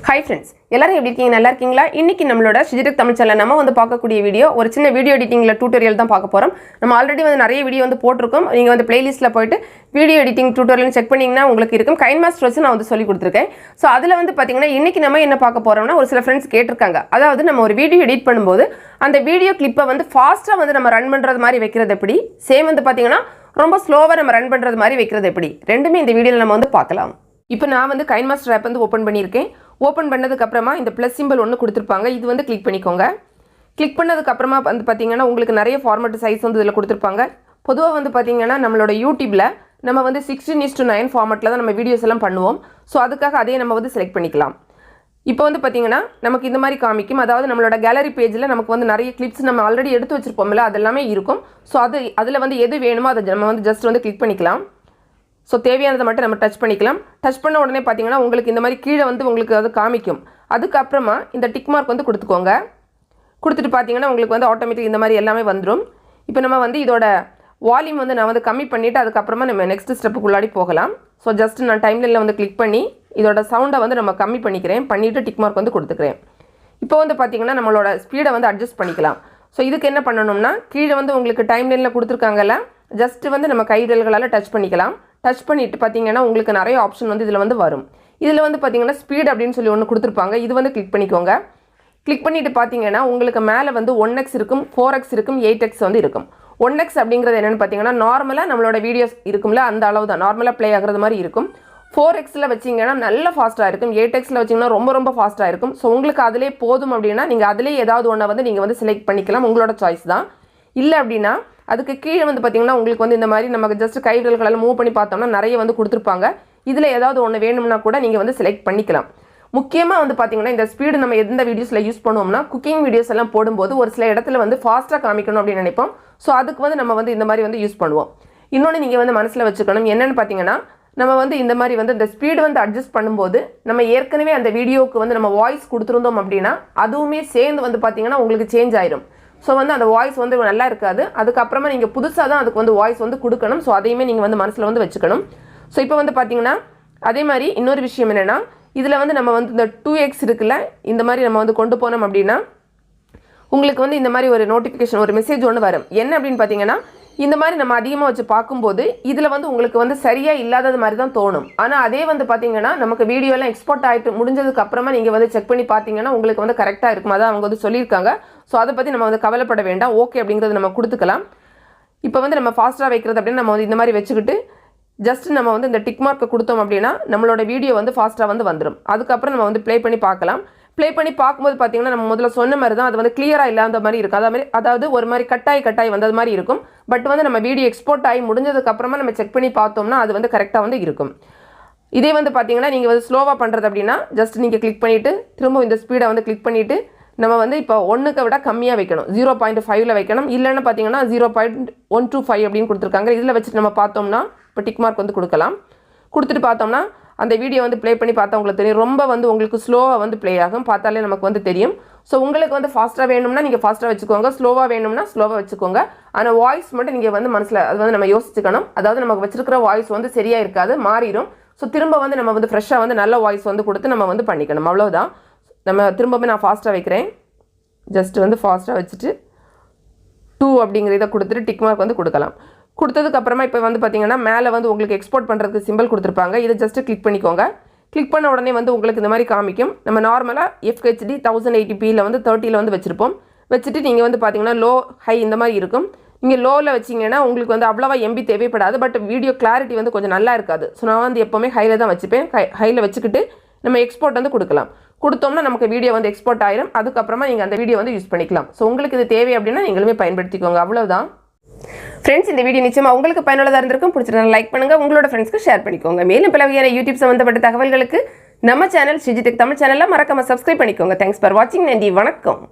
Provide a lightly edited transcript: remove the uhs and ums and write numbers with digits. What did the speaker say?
Hi friends, எல்லாரும் எப்படி இருக்கீங்க? நல்லா இருக்கீங்களா? இன்னைக்கு நம்மளோட Shiji தமிழ் சேனல்ல நம்ம வந்து பார்க்கக்கூடிய வீடியோ ஒரு சின்ன வீடியோ எடிட்டிங்ல டியூட்டோரியல் தான் பார்க்க போறோம். நம்ம ஆல்ரெடி வந்து நிறைய வீடியோ வந்து போட்டுருக்கோம். நீங்க வந்து பிளேலிஸ்ட்ல போய்ட்டு வீடியோ எடிட்டிங் டியூட்டோரியல் செக் பண்ணீங்கன்னா உங்களுக்கு இருக்கும். Kinemaster வச்சு நான் வந்து சொல்லி கொடுத்திருக்கேன். சோ அதுல வந்து பாத்தீங்கன்னா இன்னைக்கு நம்ம என்ன பார்க்க போறோம்னா ஒரு சில फ्रेंड्स கேட்டிருக்காங்க. அதாவது நம்ம ஒரு வீடியோ எடிட் பண்ணும்போது அந்த வீடியோ கிளிப்பை வந்து ஃபாஸ்டா வந்து நம்ம ரன் பண்றது மாதிரி வைக்கிறது எப்படி? சேம் வந்து பாத்தீங்கன்னா ரொம்ப ஸ்லோவா நம்ம ரன் பண்றது மாதிரி வைக்கிறது எப்படி? ரெண்டுமே இந்த வீடியோல நம்ம வந்து பார்க்கலாம். இப்போ நான் வந்து Kinemaster ஆப் வந்து ஓபன் பண்ணியிருக்கேன். ஓபன் பண்ணதுக்கு அப்புறமா இந்த ப்ளஸ் சிம்பல் ஒன்று கொடுத்திருப்பாங்க. இது வந்து கிளிக் பண்ணிக்கோங்க. கிளிக் பண்ணதுக்கு அப்புறமா வந்து பாத்தீங்கன்னா உங்களுக்கு நிறைய ஃபார்மட் சைஸ் வந்து இதில் கொடுத்திருப்பாங்க. பொதுவா வந்து பாத்தீங்கன்னா நம்மளோட யூடியூப்ல நம்ம வந்து 16:9 ஃபார்மட்ல தான் நம்ம வீடியோஸ் எல்லாம் பண்ணுவோம். ஸோ அதுக்காக அதே நம்ம வந்து செலக்ட் பண்ணிக்கலாம். இப்போ வந்து பாத்தீங்கன்னா நமக்கு இந்த மாதிரி காமிக்கும். அதாவது நம்மளோட கேலரி பேஜில் நமக்கு வந்து நிறைய கிளிப்ஸ் நம்ம ஆல்ரெடி எடுத்து வச்சிருப்போம்ல அதெல்லாமே இருக்கும். ஸோ அதில் வந்து எது வேணுமோ அதை நம்ம வந்து ஜஸ்ட் வந்து கிளிக் பண்ணிக்கலாம். ஸோ தேவையானதை மட்டும் நம்ம டச் பண்ணிக்கலாம். டச் பண்ண உடனே பார்த்தீங்கன்னா உங்களுக்கு இந்த மாதிரி கீழே வந்து உங்களுக்கு அது காமிக்கும். அதுக்கப்புறமா இந்த டிக் மார்க் வந்து கொடுத்துக்கோங்க. கொடுத்துட்டு பார்த்தீங்கன்னா உங்களுக்கு வந்து ஆட்டோமேட்டிக் இந்த மாதிரி எல்லாமே வந்துடும். இப்போ நம்ம வந்து இதோட வால்யூம் வந்து நான் வந்து கம்மி பண்ணிவிட்டு அதுக்கப்புறமா நம்ம நெக்ஸ்ட் ஸ்டெப்புக்குள்ளாடி போகலாம். ஸோ ஜஸ்ட் நான் டைம்லைனில் வந்து கிளிக் பண்ணி இதோட சவுண்டை வந்து நம்ம கம்மி பண்ணிக்கிறேன். பண்ணிவிட்டு டிக் மார்க் வந்து கொடுத்துக்கிறேன். இப்போ வந்து பார்த்தீங்கன்னா நம்மளோட ஸ்பீடை வந்து அட்ஜஸ்ட் பண்ணிக்கலாம். ஸோ இதுக்கு என்ன பண்ணணும்னா கீழே வந்து உங்களுக்கு டைம்லைனில் கொடுத்துருக்காங்கல்ல, ஜஸ்ட் வந்து நம்ம கைவிரல்களால் டச் பண்ணிக்கலாம். டச் பண்ணிட்டு பார்த்தீங்கன்னா உங்களுக்கு நிறைய ஆப்ஷன் வந்து இதில் வந்து வரும். இதில் வந்து பார்த்தீங்கன்னா ஸ்பீட் அப்படின்னு சொல்லி ஒன்று கொடுத்துருப்பாங்க. இது வந்து கிளிக் பண்ணிக்கோங்க. கிளிக் பண்ணிட்டு பார்த்தீங்கன்னா உங்களுக்கு மேலே வந்து 1x இருக்கும், 4x இருக்கும், 8x வந்து இருக்கும். 1x அப்படிங்கிறது என்னென்னு பார்த்தீங்கன்னா நார்மலாக நம்மளோட வீடியோஸ் இருக்கும்ல அந்த அளவு தான் நார்மலாக ப்ளே ஆகிறது மாதிரி இருக்கும். 4xல வச்சிங்கன்னா நல்ல ஃபாஸ்ட்டாக இருக்கும். 8xல வச்சிங்கன்னா ரொம்ப ஃபாஸ்ட்டாக இருக்கும். ஸோ உங்களுக்கு அதிலே போதும் அப்படின்னா நீங்கள் அதிலே ஏதாவது ஒன்றை வந்து நீங்கள் வந்து செலக்ட் பண்ணிக்கலாம். உங்களோட சாய்ஸ் தான். இல்லை அப்படின்னா அதுக்கு கீழே வந்து பார்த்தீங்கன்னா உங்களுக்கு வந்து இந்த மாதிரி நமக்கு ஜஸ்ட் கைவிரல்களால் மூவ் பண்ணி பார்த்தோம்னா நிறைய வந்து கொடுத்துருப்பாங்க. இதில் ஏதாவது ஒன்று வேணும்னா கூட நீங்கள் வந்து செலக்ட் பண்ணிக்கலாம். முக்கியமாக வந்து பார்த்தீங்கன்னா இந்த ஸ்பீடு நம்ம எந்த வீடியோஸில் யூஸ் பண்ணுவோம்னா குக்கிங் வீடியோஸ் எல்லாம் போடும்போது ஒரு சில இடத்துல வந்து ஃபாஸ்ட்டாக காமிக்கணும் அப்படின்னு நினைப்போம். ஸோ அதுக்கு வந்து நம்ம வந்து இந்த மாதிரி வந்து யூஸ் பண்ணுவோம். இன்னொன்று நீங்கள் வந்து மனசில் வச்சுக்கணும் என்னென்னு பார்த்தீங்கன்னா நம்ம வந்து இந்த மாதிரி வந்து இந்த ஸ்பீடு வந்து அட்ஜஸ்ட் பண்ணும்போது நம்ம ஏற்கனவே அந்த வீடியோவுக்கு வந்து நம்ம வாய்ஸ் கொடுத்துருந்தோம் அப்படின்னா அதுவுமே சேர்ந்து வந்து பார்த்தீங்கன்னா உங்களுக்கு சேஞ்ச் ஆயிடும். ஸோ வந்து அந்த வாய்ஸ் வந்து நல்லா இருக்காது. அதுக்கப்புறமா நீங்கள் புதுசாக தான் அதுக்கு வந்து வாய்ஸ் வந்து கொடுக்கணும். ஸோ அதையுமே நீங்கள் வந்து மனசில் வந்து வச்சுக்கணும். ஸோ இப்போ வந்து பார்த்தீங்கன்னா அதே மாதிரி இன்னொரு விஷயம் என்னென்னா இதில் வந்து நம்ம வந்து இந்த 2x இருக்குல்ல இந்த மாதிரி நம்ம வந்து கொண்டு போனோம் அப்படின்னா உங்களுக்கு வந்து இந்த மாதிரி ஒரு நோட்டிஃபிகேஷன் ஒரு மெசேஜ் ஒன்று வரும். என்ன அப்படின்னு பார்த்தீங்கன்னா இந்த மாதிரி நம்ம அதிகமாக வச்சு பார்க்கும்போது இதில் வந்து உங்களுக்கு வந்து சரியாக இல்லாதது மாதிரி தான் தோணும். ஆனால் அதே வந்து பார்த்தீங்கன்னா நமக்கு வீடியோலாம் எக்ஸ்போர்ட் ஆகிட்டு முடிஞ்சதுக்கு அப்புறமா நீங்கள் வந்து செக் பண்ணி பார்த்தீங்கன்னா உங்களுக்கு வந்து கரெக்டாக இருக்கும். அதான் அவங்க வந்து சொல்லியிருக்காங்க. ஸோ அதை பற்றி நம்ம வந்து கவலைப்பட வேண்டாம். ஓகே அப்படிங்கிறது நம்ம கொடுத்துக்கலாம். இப்போ வந்து நம்ம ஃபாஸ்ட்டாக வைக்கிறது அப்படின்னு நம்ம வந்து இந்த மாதிரி வச்சுக்கிட்டு ஜஸ்ட் நம்ம வந்து இந்த டிக் மார்க்கை கொடுத்தோம் அப்படின்னா நம்மளோட வீடியோ வந்து ஃபாஸ்ட்டாக வந்து வந்துடும். அதுக்கப்புறம் நம்ம வந்து ப்ளே பண்ணி பார்க்கலாம். ப்ளே பண்ணி பார்க்கும்போது பார்த்தீங்கன்னா நம்ம முதல்ல சொன்ன மாதிரி தான் அது வந்து கிளியராக இல்லாத மாதிரி இருக்கும். அதாவது ஒரு மாதிரி கட்டாய் வந்தது மாதிரி இருக்கும். பட் வந்து நம்ம வீடியோ எக்ஸ்போர்ட் ஆகி முடிஞ்சதுக்கப்புறமா நம்ம செக் பண்ணி பார்த்தோம்னா அது வந்து கரெக்டாக வந்து இருக்கும். இதே வந்து பார்த்தீங்கன்னா நீங்கள் வந்து ஸ்லோவாக பண்ணுறது அப்படின்னா ஜஸ்ட் நீங்கள் கிளிக் பண்ணிவிட்டு திரும்ப இந்த ஸ்பீடை வந்து கிளிக் பண்ணிவிட்டு நம்ம வந்து இப்போ 1க்கு விட கம்மியாக வைக்கணும். 0.5ல வைக்கணும். இல்லைன்னு பார்த்தீங்கன்னா 0.125 அப்படின்னு கொடுத்துருக்காங்க. இதில் வச்சுட்டு நம்ம பார்த்தோம்னா இப்போ டிக் மார்க் வந்து கொடுக்கலாம். கொடுத்துட்டு பார்த்தோம்னா அந்த வீடியோ வந்து ப்ளே பண்ணி பார்த்தா உங்களுக்கு தெரியும். ரொம்ப வந்து உங்களுக்கு ஸ்லோவாக வந்து ப்ளே ஆகும். பார்த்தாலே நமக்கு வந்து தெரியும். ஸோ உங்களுக்கு வந்து ஃபாஸ்ட்டாக வேணும்னா நீங்கள் ஃபாஸ்ட்டாக வச்சுக்கோங்க. ஸ்லோவாக வேணும்னா ஸ்லோவாக வச்சுக்கோங்க. ஆனால் வாய்ஸ் மட்டும் நீங்கள் வந்து மனசில் அது வந்து நம்ம யோசிச்சுக்கணும். அதாவது நமக்கு வச்சிருக்கிற வாய்ஸ் வந்து சரியாக இருக்காது, மாறிடும். ஸோ திரும்ப வந்து நம்ம வந்து ஃப்ரெஷ்ஷாக வந்து நல்ல வாய்ஸ் வந்து கொடுத்து நம்ம வந்து பண்ணிக்கணும். அவ்வளோதான். நம்ம திரும்பவும் நான் ஃபாஸ்ட்டாக வைக்கிறேன். ஜஸ்ட் வந்து ஃபாஸ்ட்டாக வச்சுட்டு 2 அப்படிங்கிறத கொடுத்துட்டு டிக் மார்க் வந்து கொடுக்கலாம். கொடுத்ததுக்கப்புறமா இப்போ வந்து பார்த்தீங்கன்னா மேலே வந்து உங்களுக்கு எக்ஸ்போர்ட் பண்ணுறதுக்கு சிம்பிள் கொடுத்துருப்பாங்க. இதை ஜஸ்ட்டு கிளிக் பண்ணிக்கோங்க. கிளிக் பண்ண உடனே வந்து உங்களுக்கு இந்த மாதிரி காமிக்கும். நம்ம நார்மலாக FHD 1080pயில் வந்து 30ல் வந்து வச்சுருப்போம். வச்சுட்டு நீங்கள் வந்து பார்த்தீங்கன்னா லோ ஹை இந்த மாதிரி இருக்கும். நீங்கள் லோவில் வச்சிங்கன்னா உங்களுக்கு வந்து அவ்வளோவா MB தேவைப்படாது. பட் வீடியோ கிளாரிட்டி வந்து கொஞ்சம் நல்லா இருக்காது. ஸோ நான் வந்து எப்போவுமே ஹையில் தான் வச்சுப்பேன். ஹையில் வச்சுக்கிட்டு நம்ம எக்ஸ்போர்ட் வந்து கொடுக்கலாம். கொடுத்தோம்னா நமக்கு வீடியோ வந்து எக்ஸ்போர்ட் ஆயிரும். அதுக்கப்புறமா நீங்கள் அந்த வீடியோ வந்து யூஸ் பண்ணிக்கலாம். ஸோ உங்களுக்கு இது தேவை அப்படின்னா நீங்களுமே பயன்படுத்திக்கோங்க. அவ்வளோதான் ஃப்ரெண்ட்ஸ். இந்த வீடியோ நிச்சயமாக உங்களுக்கு பயனுள்ளதாக இருந்திருக்கும். பிடிச்சிருந்தா லைக் பண்ணுங்கள், உங்களோட ஃப்ரெண்ட்ஸ்க்கு ஷேர் பண்ணிக்கோங்க. மேலும் பல வகையான யூடியூப் சம்மந்தப்பட்ட தகவல்களுக்கு நம்ம சேனல் Shiji தமிழ் சேனலில் மறக்காம சப்ஸ்கிரைப் பண்ணிக்கோங்க. தேங்க்ஸ் ஃபார் வாட்சிங். நன்றி, வணக்கம்.